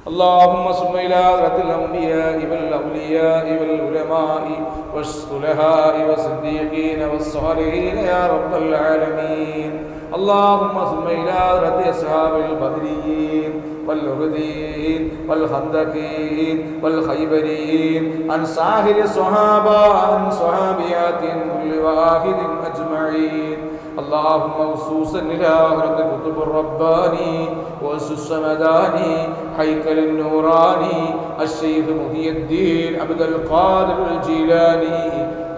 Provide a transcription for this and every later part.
اللهم صل إلى حضرة الأنبياء والأولياء والعلماء والصلحاء والصديقين والصالحين يا رب العالمين. اللهم صل إلى حضرة أصحاب البدريين والأحدين والخندقين والخيبرين عن سائر الصحابة عن صحابيات كل واحد أجمعين. اللهم خصوصا إلى حضرة القطب الرباني وأس السمداني هيكل النوراني الشيخ محي الدين عبد القادر الجيلاني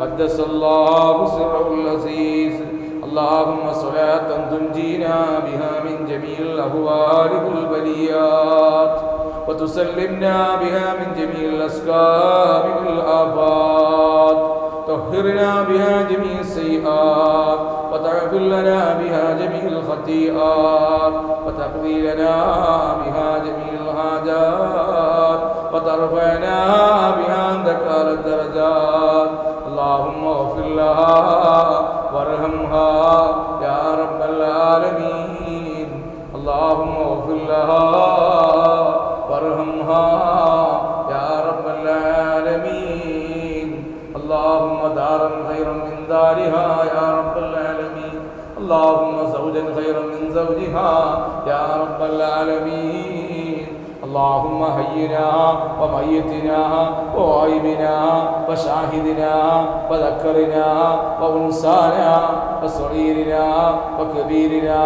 قدس الله سره العزيز. اللهم صلاة تنجينا بها من جميع الأهوال والبليات وتسلمنا بها من جميع الأسقام والآفات، طهرنا بها جميع السيئات وتغفر لنا بها جميع الخطيئات وتقضي لنا بها جميع الحاجات وترفعنا بها عندك أعلى الدرجات. اللهم اغفر لها وارحمها يا رب العالمين. اللهم اغفر لها وارحمها يا رب العالمين. اللهم دارا خيرا من دارها يا رب العالمين. اللهم زوجا خيرا من زوجها يا رب العالمين. اللهم حينا وميتنا وغائبنا وشاهدنا وذكرنا وانسانا وصغيرنا وكبيرنا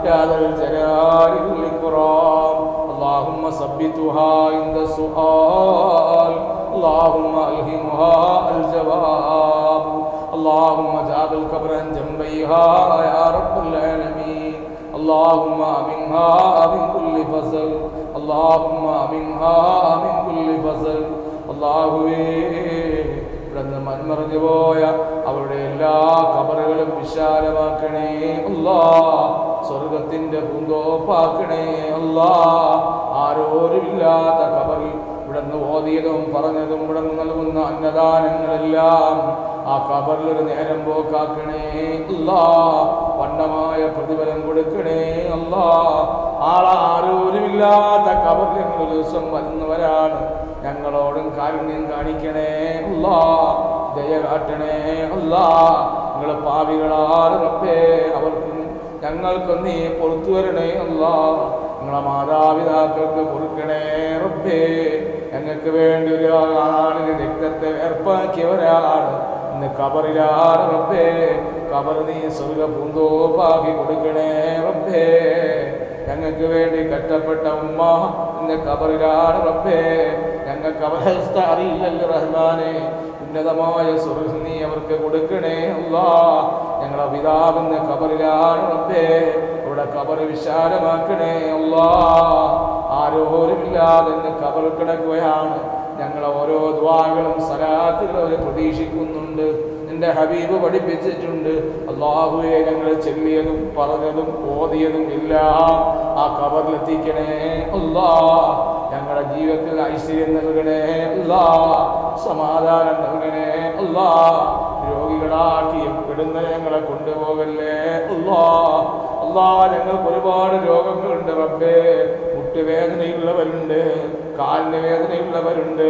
يا ذا الجلال والاكرام. اللهم ثبتها عند السؤال. اللهم الهمها الجواب. اللهم اجعل القبر عن جنبيها يا رب العالمين. اللهم امنها من كل فصل. اللهم امنها من كل فصل. അല്ലാഹുവേ, ഇവിടുന്ന് മൺമറഞ്ഞു പോയ അവരുടെ എല്ലാ ഖബറുകളും വിശാലമാക്കണേ അല്ലാഹ്. സ്വർഗത്തിന്റെ പൂന്തോപ്പാക്കണേ അല്ലാഹ്. ആരോരുമില്ലാത്ത ഖബറിൽ ഇവിടുന്ന് ഓതിയതും പറഞ്ഞതും ഇവിടുന്ന് നൽകുന്ന അന്നദാനങ്ങളെല്ലാം ആ ഖബറിൽ ഒരു നേരം പോക്കാക്കണേ അല്ലാഹ്. വണ്ണമായ പ്രതിഫലം കൊടുക്കണേ അല്ലാഹ്. ആരോരുമില്ലാത്ത ഖബറിൽ ഞങ്ങൾ ഒരു ദിവസം വരുന്നവരാണ്. ഞങ്ങളോടും കാരുണ്യം കാണിക്കണേ അല്ലാഹ്. ദയ കാട്ടണേ അല്ലാഹ്. നിങ്ങൾ പാപികളാണ് റബ്ബേ, അവർക്കും ഞങ്ങൾക്കും നീ പുറത്തു വരണേ അല്ലാഹ്. നിങ്ങളെ മാതാപിതാക്കൾക്ക് കൊടുക്കണേ റബ്ബേ. ഞങ്ങൾക്ക് വേണ്ടി ഒരു ആണിന് രക്തത്തെ ഏർപ്പാക്കിയവരാണ്. ഇന്ന് ഖബറിലാണ് റബ്ബേ. ഖബർ നീ സ്വർഗ പൂന്തോപ്പാക്കി കൊടുക്കണേ റബ്ബേ. ഞങ്ങൾക്ക് വേണ്ടി കഷ്ടപ്പെട്ട ഉമ്മ ഇന്ന് ഖബറിലാണ് റബ്ബേ. ഞങ്ങൾക്ക് അവസ്ഥ അറിയില്ലല്ലോ റഹ്മാനെ. ഉന്നതമായ സ്വർഗ്ഗം നീ അവർക്ക് കൊടുക്കണേ അല്ലാഹ്. ഞങ്ങളെ പിതാവ് ഇന്ന് ഖബറിലാണ് റബ്ബേ. അവിടെ ഖബർ വിശാലമാക്കണേ അല്ലാഹ്. ആരോരുമില്ലാതെ ഇന്ന് ഖബർ കിടക്കുകയാണ്. ഞങ്ങളെ ഓരോ ദുആകളും സലാത്തുകളും പ്രതീക്ഷിക്കുന്നുണ്ട്. നിന്റെ ഹബീബ് പഠിപ്പിച്ചിട്ടുണ്ട്. അല്ലാഹുവേ, ഞങ്ങൾ ചൊല്ലിയതും പറഞ്ഞതും ഓതിയതും എല്ലാം ആ ഖബറിലെത്തിക്കണേ അല്ലാഹ്. ഞങ്ങളുടെ ജീവിതത്തിൽ ഐശ്വര്യം നൽകണേ അല്ലാഹ്. സമാധാനം നൽകണേ അല്ലാഹ്. രോഗികളാക്കി എപ്പെടുന്ന ഞങ്ങളെ കൊണ്ടുപോകല്ലേ അല്ലാഹ്. അല്ലാഹ്, ഞങ്ങൾക്ക് ഒരുപാട് രോഗങ്ങളുണ്ട് റബ്ബേ. മുട്ടുവേദനയുള്ളവരുണ്ട്, കാലിന് വേദനയുള്ളവരുണ്ട്,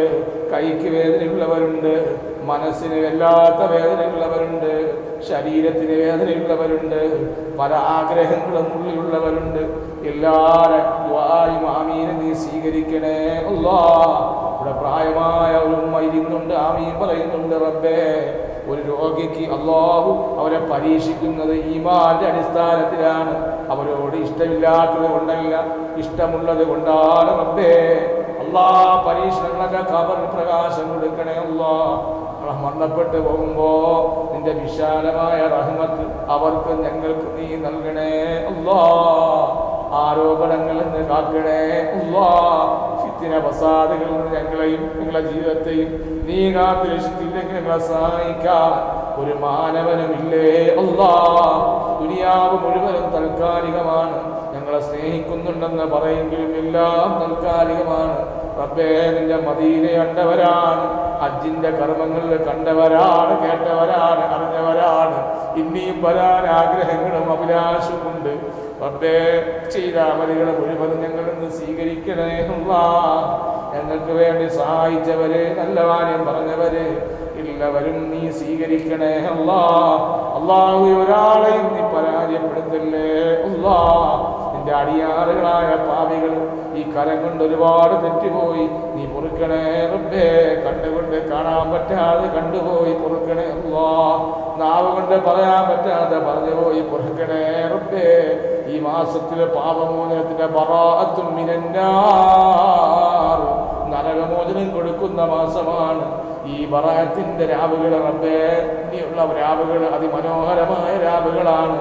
കൈക്ക് വേദനയുള്ളവരുണ്ട്, മനസ്സിന് വല്ലാത്ത വേദനയുള്ളവരുണ്ട്, ശരീരത്തിന് വേദനയുള്ളവരുണ്ട്, പല ആഗ്രഹങ്ങളും ഉള്ളിലുള്ളവരുണ്ട്. എല്ലാവരും ആമീനെ നീ സ്വീകരിക്കണേ അല്ലാഹ്. ഇവിടെ പ്രായമായ ഒരു ഉമ്മ ഇരുന്നുണ്ട്, ആമീൻ പറയുന്നുണ്ട് റബ്ബേ. ഒരു രോഗിക്ക് അല്ലാഹു അവരെ പരീക്ഷിക്കുന്നത് ഈമാന്റെ അടിസ്ഥാനത്തിലാണ്. അവരോട് ഇഷ്ടമില്ലാത്തത് കൊണ്ടല്ല, ഇഷ്ടമുള്ളത് കൊണ്ടാണ് റബ്ബേ. അല്ലാഹ്, പരീക്ഷണങ്ങളൊക്കെ ഖബറിൽ പ്രകാശം കൊടുക്കണേ അല്ലാഹ്. മരണപ്പെട്ടു പോകുമ്പോ നിന്റെ വിശാലമായ റഹ്മത്ത് അവർക്ക് ഞങ്ങൾക്ക് നീ നൽകണേ അല്ലാഹ്. ആരോപണങ്ങളിൽ നിന്ന് കാക്കണേ അല്ലാഹ്. ഫിത്ന ഫസാദുകളിൽ നിന്ന് ഞങ്ങളെയും ഞങ്ങളുടെ ജീവിതത്തെയും നീ കാത്തുരക്ഷിച്ചില്ലെങ്കിൽ ഞങ്ങളെ സഹായിക്കാൻ ഒരു മാനവനുമില്ലേ അല്ലാഹ്. ദുനിയാവ് മുഴുവനും താൽക്കാലികമാണ്. ഞങ്ങളെ സ്നേഹിക്കുന്നുണ്ടെന്ന് പറയെങ്കിലും എല്ലാം താൽക്കാലികമാണ് റബ്ബേ. നിന്റെ മദീന കണ്ടവരാണ്, ഹജ്ജിന്റെ കർമ്മങ്ങളിൽ കണ്ടവരാണ്, കേട്ടവരാണ്, അറിഞ്ഞവരാണ്. ഇനിയും വരാൻ ആഗ്രഹങ്ങളും അഭിലാഷവുമുണ്ട് റബ്ബേ ചെയ്ത അമലുകളെ മുഴുവൻ ഞങ്ങൾ ഇന്ന് സ്വീകരിക്കണേ അല്ലാഹ്. ഞങ്ങൾക്ക് വേണ്ടി സഹായിച്ചവര്, നല്ല കാര്യം പറഞ്ഞവര് എല്ലാവരും നീ സ്വീകരിക്കണേ അല്ലാഹ്. അല്ലാഹു ഒരാളെയും നീ പരാജയപ്പെടുത്തല്ലേ അല്ലാഹ്. നിന്റെ അടിയാറുകളായ പാപികൾ ഈ കരം കൊണ്ട് ഒരുപാട് തെറ്റുപോയി, നീ പൊറുക്കണേ റബ്ബേ. കണ്ടുകൊണ്ട് കാണാൻ പറ്റാതെ കണ്ടുപോയി, പൊറുക്കണേ അല്ലാഹ്. നാവ് കൊണ്ട് പറയാൻ പറ്റാതെ പറഞ്ഞുപോയി, പൊറുക്കണേ റബ്ബേ. ഈ മാസത്തിലെ പാപമോചനത്തിന്റെ ബറാഅത്തുൻ മിനന്നാർ, നരകമോചനം കൊടുക്കുന്ന മാസമാണ് ഈ ബറാഅത്തിന്റെ രാവുകൾ റബ്ബേ. നീയുള്ള രാവുകൾ അതിമനോഹരമായ രാവുകളാണ്.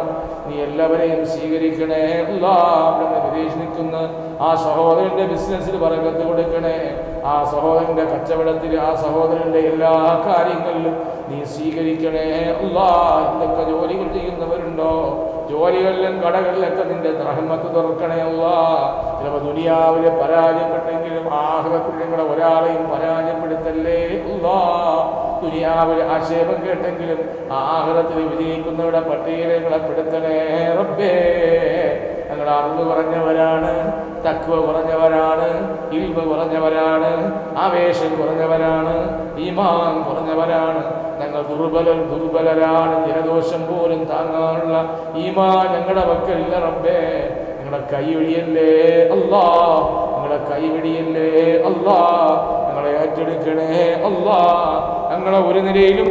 നീ എല്ലാവരെയും സ്വീകരിക്കണേ അല്ലാഹ്. വിദേശ നിൽക്കുന്ന ആ സഹോദരന്റെ ബിസിനസ്സിൽ ബറക്കത്ത് കൊടുക്കണേ. ആ സഹോദരന്റെ കച്ചവടത്തിൽ, ആ സഹോദരന്റെ എല്ലാ കാര്യങ്ങളിലും നീ സ്വീകരിക്കണേ അല്ലാഹ്. എന്തൊക്കെ ജോലികൾ ചെയ്യുന്നവരുണ്ടോ, ജോലികളിലും കടകളിലൊക്കെ നിന്റെ റഹ്മത്ത് തുറക്കണേ അല്ലാഹ്. ചിലപ്പോൾ ദുനിയാവിലെ പരാജയപ്പെട്ടെങ്കിലും ആഖിറത്തിൽ ഞങ്ങളെ ഒരാളെയും പരാജയപ്പെടുത്തല്ലേ അല്ലാഹ്. ദുനിയാവിലെ ആക്ഷേപം കേട്ടെങ്കിലും ആഖിറത്തിൽ വിജയിക്കുന്നവരുടെ പട്ടികയിൽ ഞങ്ങളെ പെടുത്തണേ റബ്ബേ. ഞങ്ങൾ അറിവ് കുറഞ്ഞവരാണ്, തഖ്വ കുറഞ്ഞവരാണ്, ഇൽമ് കുറഞ്ഞവരാണ്, ആവേശം കുറഞ്ഞവരാണ്, ഈമാൻ കുറഞ്ഞവരാണ്. ഞങ്ങൾ ദുർബലരാണ്. ജലദോഷം പോലും താങ്ങാനുള്ള ഈമാൻ ഞങ്ങളുടെ പക്കലില്ല റബ്ബേ. ഞങ്ങളെ കൈവിടിയല്ലേ അല്ലാഹ്, ഞങ്ങളെ കൈവിടിയല്ലേ അല്ലാഹ്. ഞങ്ങളെ ഏറ്റെടുക്കണേ അല്ലാഹ്. ഞങ്ങളെ ഒരു നിലയിലും